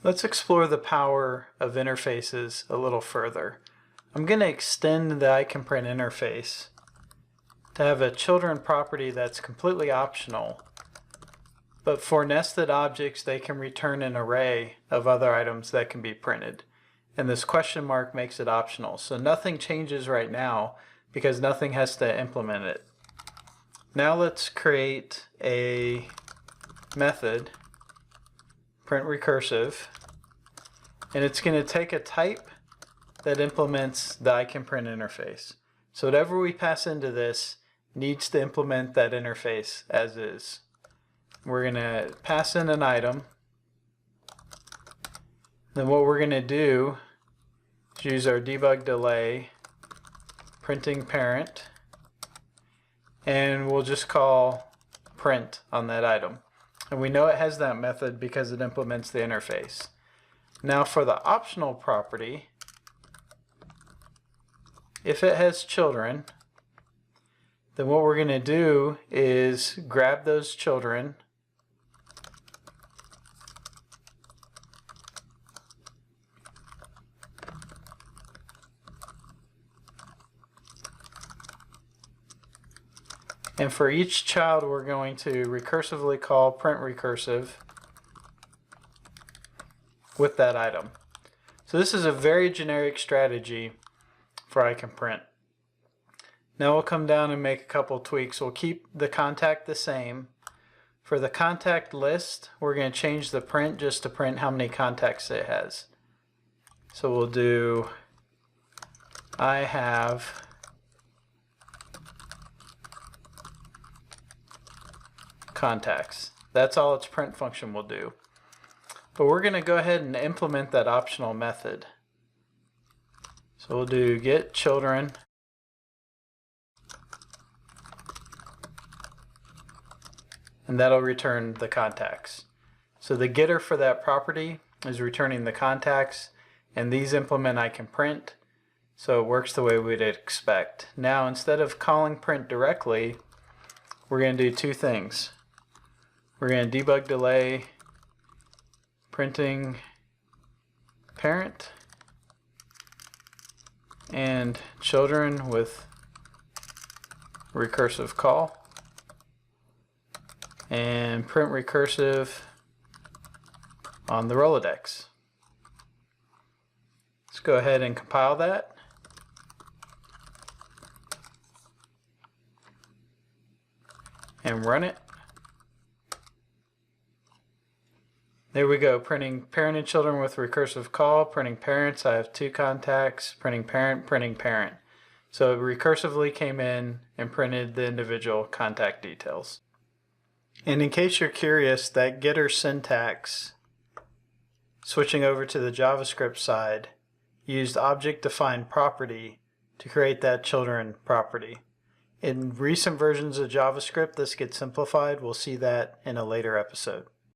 Let's explore the power of interfaces a little further. I'm going to extend the ICanPrint interface to have a children property that's completely optional, but for nested objects they can return an array of other items that can be printed. And this question mark makes it optional. So nothing changes right now because nothing has to implement it. Now let's create a method, print recursive, and it's going to take a type that implements the ICanPrint interface. So whatever we pass into this needs to implement that interface as is. We're going to pass in an item. Then what we're going to do is use our debug delay printing parent, and we'll just call print on that item. And we know it has that method because it implements the interface. Now for the optional property, if it has children, then what we're going to do is grab those children and for each child we're going to recursively call print recursive with that item. So this is a very generic strategy for ICanPrint. Now we'll come down and make a couple tweaks. We'll keep the contact the same. For the contact list, we're going to change the print just to print how many contacts it has. So we'll do I have contacts. That's all its print function will do. But we're going to go ahead and implement that optional method. So we'll do get children and that'll return the contacts. So the getter for that property is returning the contacts, and these implement ICanPrint, so it works the way we'd expect. Now instead of calling print directly, we're going to do two things. We're going to debug delay printing parent and children with recursive call, and print recursive on the Rolodex. Let's go ahead and compile that. And run it. There we go, printing parent and children with recursive call, printing parents. I have two contacts, printing parent, printing parent. So it recursively came in and printed the individual contact details. And in case you're curious, that getter syntax, switching over to the JavaScript side, used object-defined property to create that children property. In recent versions of JavaScript, this gets simplified. We'll see that in a later episode.